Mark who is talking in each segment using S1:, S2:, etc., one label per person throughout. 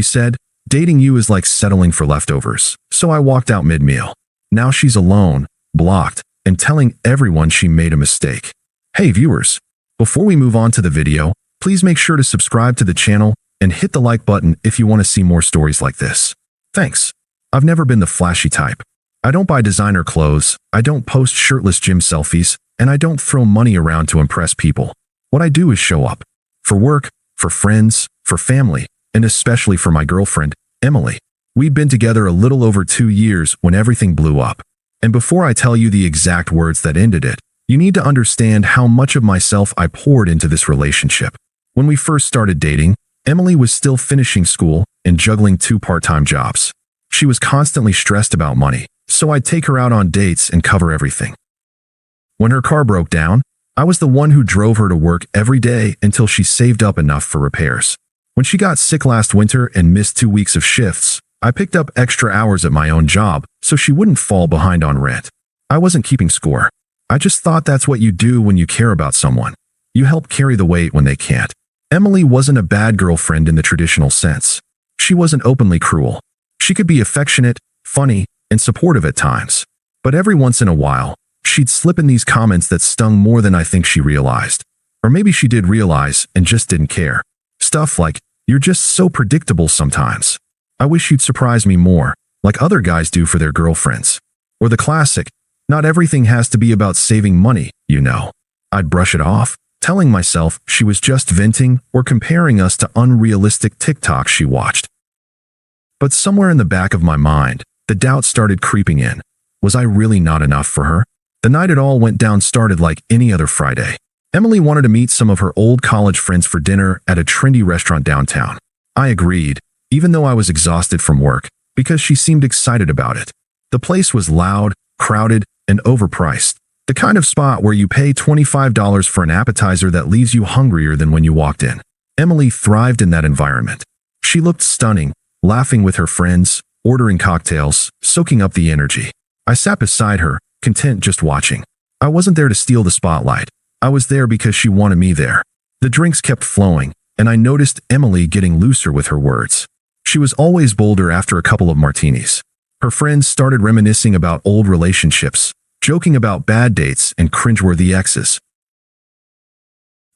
S1: She said, "Dating you is like settling for leftovers." So I walked out mid-meal. Now she's alone, blocked, and telling everyone she made a mistake. Hey viewers, before we move on to the video, please make sure to subscribe to the channel and hit the like button if you want to see more stories like this. Thanks. I've never been the flashy type. I don't buy designer clothes, I don't post shirtless gym selfies, and I don't throw money around to impress people. What I do is show up. For work, for friends, for family, and especially for my girlfriend, Emily. We'd been together a little over 2 years when everything blew up. And before I tell you the exact words that ended it, you need to understand how much of myself I poured into this relationship. When we first started dating, Emily was still finishing school and juggling 2 part-time jobs. She was constantly stressed about money, so I'd take her out on dates and cover everything. When her car broke down, I was the one who drove her to work every day until she saved up enough for repairs. When she got sick last winter and missed 2 weeks of shifts, I picked up extra hours at my own job so she wouldn't fall behind on rent. I wasn't keeping score. I just thought that's what you do when you care about someone. You help carry the weight when they can't. Emily wasn't a bad girlfriend in the traditional sense. She wasn't openly cruel. She could be affectionate, funny, and supportive at times. But every once in a while, she'd slip in these comments that stung more than I think she realized. Or maybe she did realize and just didn't care. Stuff like, "You're just so predictable sometimes. I wish you'd surprise me more," like other guys do for their girlfriends. Or the classic, "Not everything has to be about saving money, you know." I'd brush it off, telling myself she was just venting or comparing us to unrealistic TikToks she watched. But somewhere in the back of my mind, the doubt started creeping in. Was I really not enough for her? The night it all went down started like any other Friday. Emily wanted to meet some of her old college friends for dinner at a trendy restaurant downtown. I agreed, even though I was exhausted from work, because she seemed excited about it. The place was loud, crowded, and overpriced. The kind of spot where you pay $25 for an appetizer that leaves you hungrier than when you walked in. Emily thrived in that environment. She looked stunning, laughing with her friends, ordering cocktails, soaking up the energy. I sat beside her, content just watching. I wasn't there to steal the spotlight. I was there because she wanted me there. The drinks kept flowing, and I noticed Emily getting looser with her words. She was always bolder after a couple of martinis. Her friends started reminiscing about old relationships, joking about bad dates and cringeworthy exes.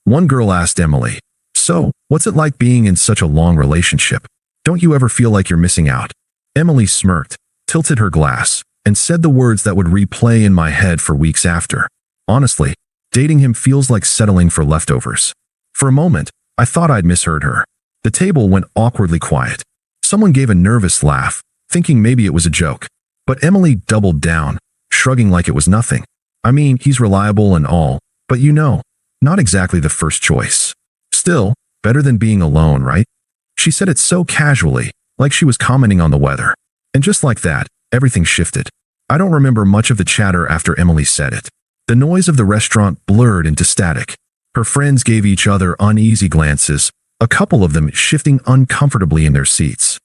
S1: One girl asked Emily, "So, what's it like being in such a long relationship? Don't you ever feel like you're missing out?" Emily smirked, tilted her glass, and said the words that would replay in my head for weeks after. "Honestly, dating him feels like settling for leftovers." For a moment, I thought I'd misheard her. The table went awkwardly quiet. Someone gave a nervous laugh, thinking maybe it was a joke. But Emily doubled down, shrugging like it was nothing. "I mean, he's reliable and all, but you know, not exactly the first choice. Still, better than being alone, right?" She said it so casually, like she was commenting on the weather. And just like that, everything shifted. I don't remember much of the chatter after Emily said it. The noise of the restaurant blurred into static. Her friends gave each other uneasy glances, a couple of them shifting uncomfortably in their seats.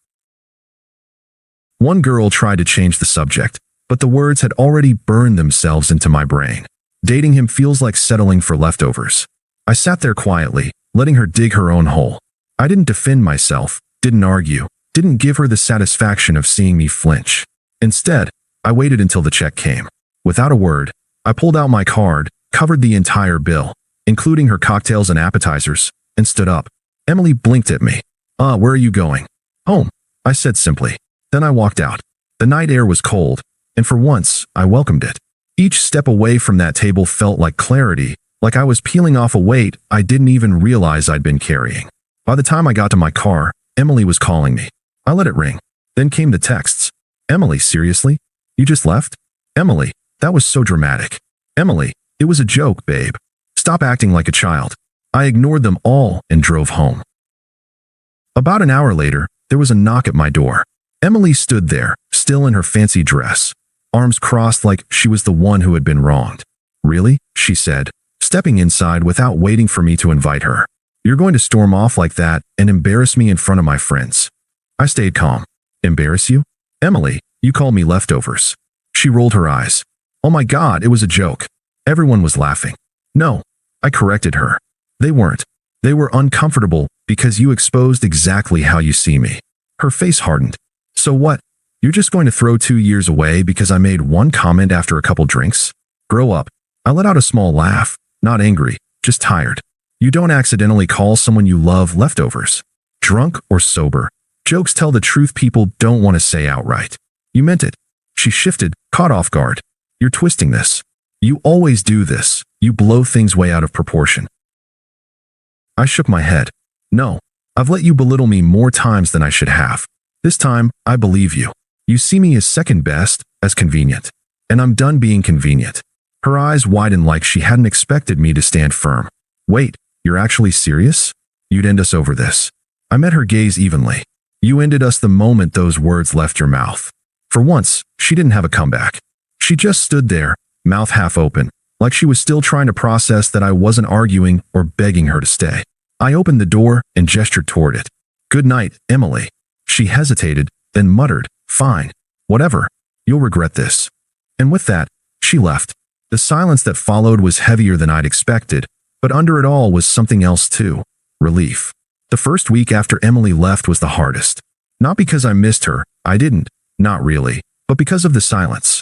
S1: One girl tried to change the subject, but the words had already burned themselves into my brain. Dating him feels like settling for leftovers. I sat there quietly, letting her dig her own hole. I didn't defend myself, didn't argue, didn't give her the satisfaction of seeing me flinch. Instead, I waited until the check came. Without a word, I pulled out my card, covered the entire bill, including her cocktails and appetizers, and stood up. Emily blinked at me. Where are you going?" "Home," I said simply. Then I walked out. The night air was cold, and for once, I welcomed it. Each step away from that table felt like clarity, like I was peeling off a weight I didn't even realize I'd been carrying. By the time I got to my car, Emily was calling me. I let it ring. Then came the texts. "Emily, seriously? You just left?" "Emily, that was so dramatic." "Emily, it was a joke, babe. Stop acting like a child." I ignored them all and drove home. About an hour later, there was a knock at my door. Emily stood there, still in her fancy dress, arms crossed like she was the one who had been wronged. "Really?" she said, stepping inside without waiting for me to invite her. "You're going to storm off like that and embarrass me in front of my friends." I stayed calm. "Embarrass you? Emily, you called me leftovers." She rolled her eyes. "Oh my God, it was a joke." Everyone was laughing. "No," I corrected her. "They weren't. They were uncomfortable because you exposed exactly how you see me." Her face hardened. So what? You're just going to throw 2 years away because I made one comment after a couple drinks? Grow up. I let out a small laugh, not angry, just tired. You don't accidentally call someone you love leftovers. Drunk or sober. Jokes tell the truth people don't want to say outright. You meant it. She shifted, caught off guard. You're twisting this. You always do this. You blow things way out of proportion. I shook my head. No, I've let you belittle me more times than I should have. This time, I believe you. You see me as second best, as convenient. And I'm done being convenient. Her eyes widened like she hadn't expected me to stand firm. Wait, you're actually serious? You'd end us over this. I met her gaze evenly. You ended us the moment those words left your mouth. For once, she didn't have a comeback. She just stood there, mouth half open, like she was still trying to process that I wasn't arguing or begging her to stay. I opened the door and gestured toward it. Good night, Emily. She hesitated, then muttered, fine. Whatever. You'll regret this. And with that, she left. The silence that followed was heavier than I'd expected, but under it all was something else too. Relief. The first week after Emily left was the hardest. Not because I missed her, I didn't, not really, but because of the silence.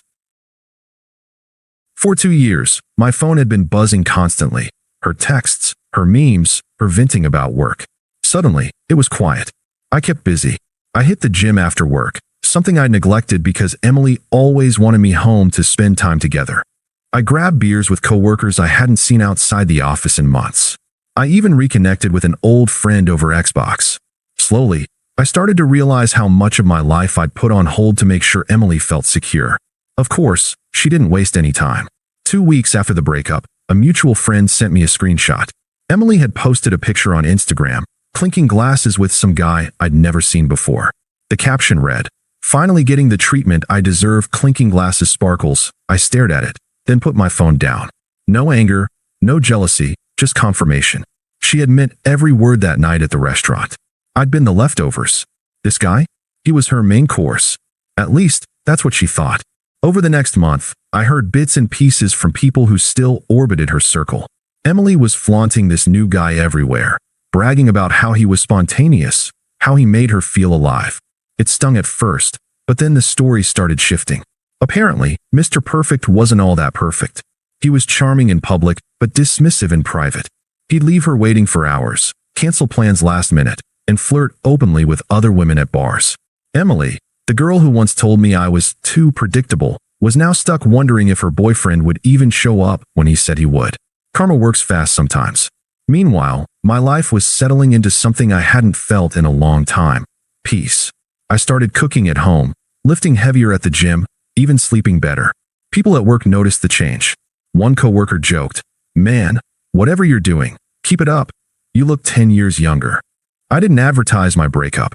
S1: For 2 years, my phone had been buzzing constantly. Her texts, her memes, her venting about work. Suddenly, it was quiet. I kept busy. I hit the gym after work, something I'd neglected because Emily always wanted me home to spend time together. I grabbed beers with coworkers I hadn't seen outside the office in months. I even reconnected with an old friend over Xbox. Slowly, I started to realize how much of my life I'd put on hold to make sure Emily felt secure. Of course, she didn't waste any time. 2 weeks after the breakup, a mutual friend sent me a screenshot. Emily had posted a picture on Instagram, clinking glasses with some guy I'd never seen before. The caption read, "Finally getting the treatment I deserve, clinking glasses sparkles." I stared at it, then put my phone down. No anger, no jealousy, just confirmation. She had meant every word that night at the restaurant. I'd been the leftovers. This guy? He was her main course. At least, that's what she thought. Over the next month, I heard bits and pieces from people who still orbited her circle. Emily was flaunting this new guy everywhere, bragging about how he was spontaneous, how he made her feel alive. It stung at first, but then the story started shifting. Apparently, Mr. Perfect wasn't all that perfect. He was charming in public, but dismissive in private. He'd leave her waiting for hours, cancel plans last minute, and flirt openly with other women at bars. Emily, the girl who once told me I was too predictable, was now stuck wondering if her boyfriend would even show up when he said he would. Karma works fast sometimes. Meanwhile, my life was settling into something I hadn't felt in a long time. Peace. I started cooking at home, lifting heavier at the gym, even sleeping better. People at work noticed the change. One coworker joked, "Man, whatever you're doing, keep it up. You look 10 years younger." I didn't advertise my breakup.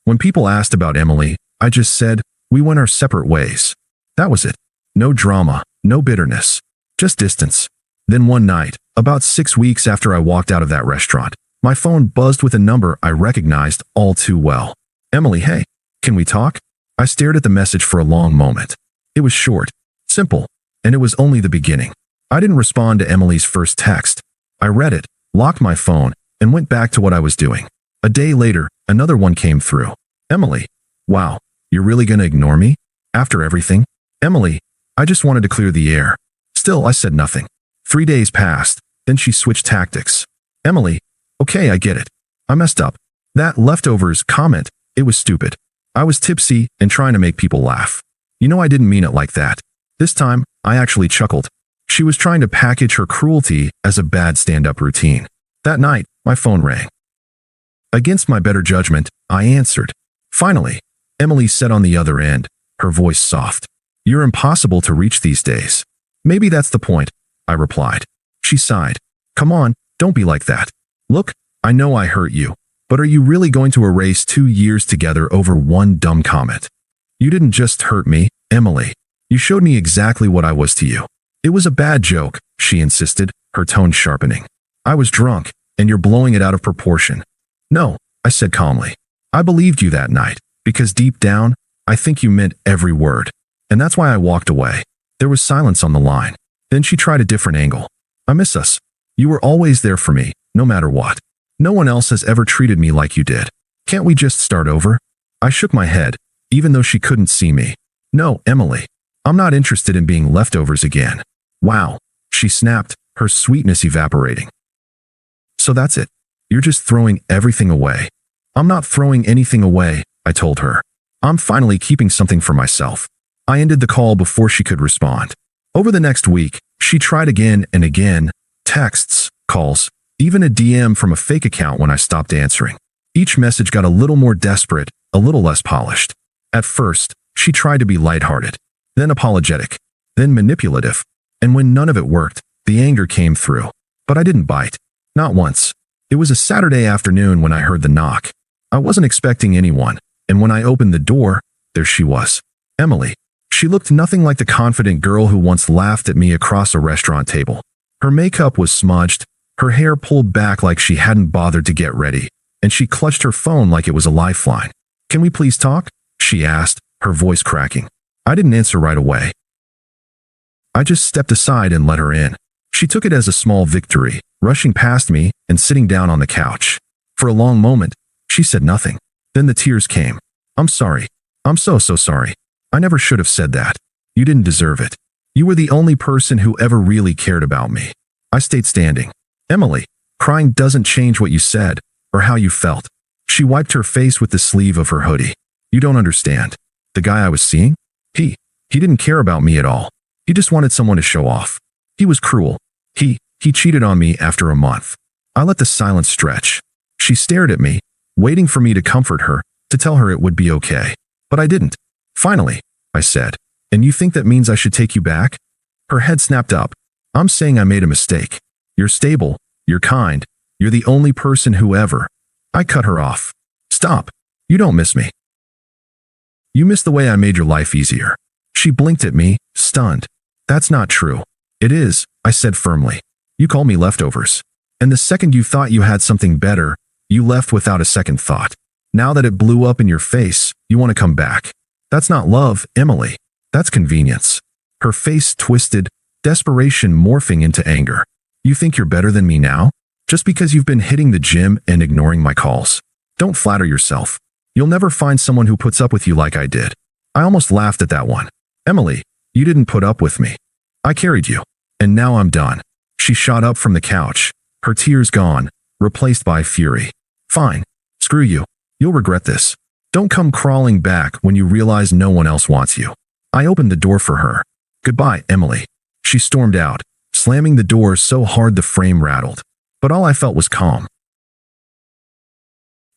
S1: When people asked about Emily, I just said, we went our separate ways. That was it. No drama, no bitterness, just distance. Then one night, about 6 weeks after I walked out of that restaurant, my phone buzzed with a number I recognized all too well. "Emily, hey, can we talk?" I stared at the message for a long moment. It was short, simple, and it was only the beginning. I didn't respond to Emily's first text. I read it, locked my phone, and went back to what I was doing. A day later, another one came through. "Emily, wow, you're really gonna ignore me? After everything?" "Emily, I just wanted to clear the air." Still, I said nothing. 3 days passed, then she switched tactics. "Emily, okay, I get it. I messed up. That leftovers comment, it was stupid. I was tipsy and trying to make people laugh. You know I didn't mean it like that." This time, I actually chuckled. She was trying to package her cruelty as a bad stand-up routine. That night, my phone rang. Against my better judgment, I answered. Finally, Emily said on the other end, her voice soft, "You're impossible to reach these days." "Maybe that's the point," I replied. She sighed. "Come on, don't be like that. Look, I know I hurt you, but are you really going to erase 2 years together over one dumb comment? You didn't just hurt me, Emily. You showed me exactly what I was to you." "It was a bad joke," she insisted, her tone sharpening. "I was drunk, and you're blowing it out of proportion." "No," I said calmly. "I believed you that night, because deep down, I think you meant every word. And that's why I walked away." There was silence on the line. Then she tried a different angle. "I miss us. You were always there for me, no matter what. No one else has ever treated me like you did. Can't we just start over? I shook my head, even though she couldn't see me. No, Emily. I'm not interested in being leftovers again. Wow, she snapped, her sweetness evaporating. So that's it. You're just throwing everything away. I'm not throwing anything away, I told her. I'm finally keeping something for myself. I ended the call before she could respond. Over the next week, she tried again and again, texts, calls, even a DM from a fake account when I stopped answering. Each message got a little more desperate, a little less polished. At first, she tried to be lighthearted, then apologetic, then manipulative. And when none of it worked, the anger came through. But I didn't bite. Not once. It was a Saturday afternoon when I heard the knock. I wasn't expecting anyone, and when I opened the door, there she was. Emily. She looked nothing like the confident girl who once laughed at me across a restaurant table. Her makeup was smudged, her hair pulled back like she hadn't bothered to get ready, and she clutched her phone like it was a lifeline. Can we please talk? She asked, her voice cracking. I didn't answer right away. I just stepped aside and let her in. She took it as a small victory, rushing past me and sitting down on the couch. For a long moment, she said nothing. Then the tears came. I'm sorry. I'm so sorry. I never should have said that. You didn't deserve it. You were the only person who ever really cared about me. I stayed standing. Emily, crying doesn't change what you said or how you felt. She wiped her face with the sleeve of her hoodie. You don't understand. The guy I was seeing? He didn't care about me at all. He just wanted someone to show off. He was cruel. He cheated on me after a month. I let the silence stretch. She stared at me, waiting for me to comfort her, to tell her it would be okay. But I didn't. Finally, I said, and you think that means I should take you back? Her head snapped up. I'm saying I made a mistake. You're stable. You're kind. You're the only person who ever. I cut her off. Stop. You don't miss me. You miss the way I made your life easier. She blinked at me, stunned. That's not true. It is, I said firmly. You call me leftovers. And the second you thought you had something better, you left without a second thought. Now that it blew up in your face, you want to come back. That's not love, Emily. That's convenience. Her face twisted, desperation morphing into anger. You think you're better than me now? Just because you've been hitting the gym and ignoring my calls. Don't flatter yourself. You'll never find someone who puts up with you like I did. I almost laughed at that one. Emily, you didn't put up with me. I carried you. And now I'm done. She shot up from the couch, her tears gone, replaced by fury. Fine. Screw you. You'll regret this. Don't come crawling back when you realize no one else wants you. I opened the door for her. Goodbye, Emily. She stormed out, slamming the door so hard the frame rattled. But all I felt was calm.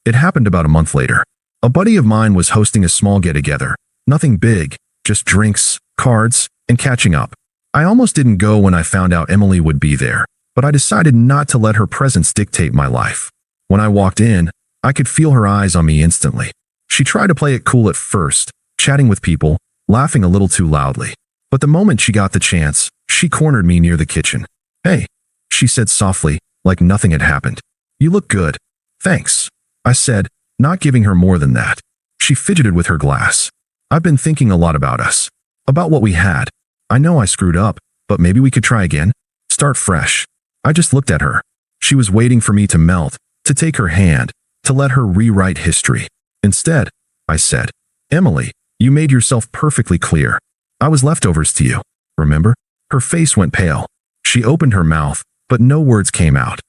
S1: It happened about a month later. A buddy of mine was hosting a small get-together. Nothing big, just drinks, cards, and catching up. I almost didn't go when I found out Emily would be there, but I decided not to let her presence dictate my life. When I walked in, I could feel her eyes on me instantly. She tried to play it cool at first, chatting with people, laughing a little too loudly. But the moment she got the chance, she cornered me near the kitchen. Hey, she said softly, like nothing had happened. You look good. Thanks, I said, not giving her more than that. She fidgeted with her glass. I've been thinking a lot about us. About what we had. I know I screwed up, but maybe we could try again. Start fresh. I just looked at her. She was waiting for me to melt, to take her hand, to let her rewrite history. Instead, I said, Emily, you made yourself perfectly clear. I was leftovers to you, remember? Her face went pale. She opened her mouth, but no words came out.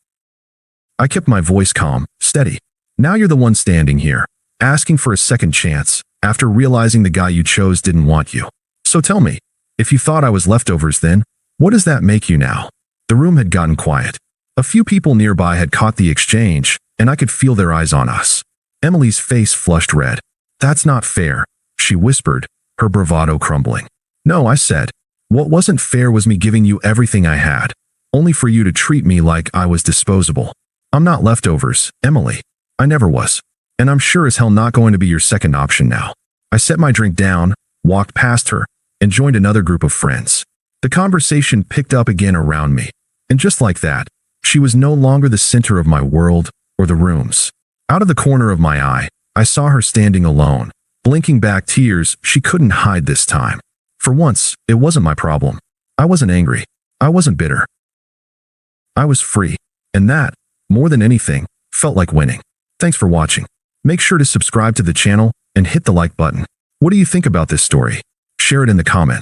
S1: I kept my voice calm, steady. Now you're the one standing here, asking for a second chance, after realizing the guy you chose didn't want you. So tell me, if you thought I was leftovers then, what does that make you now? The room had gotten quiet. A few people nearby had caught the exchange, and I could feel their eyes on us. Emily's face flushed red. That's not fair, she whispered, her bravado crumbling. No, I said. What wasn't fair was me giving you everything I had, only for you to treat me like I was disposable. I'm not leftovers, Emily. I never was. And I'm sure as hell not going to be your second option now. I set my drink down, walked past her, and joined another group of friends. The conversation picked up again around me. And just like that, she was no longer the center of my world or the room's. Out of the corner of my eye, I saw her standing alone, blinking back tears she couldn't hide this time. For once, it wasn't my problem. I wasn't angry. I wasn't bitter. I was free. And that, more than anything, felt like winning. Thanks for watching. Make sure to subscribe to the channel and hit the like button. What do you think about this story? Share it in the comment.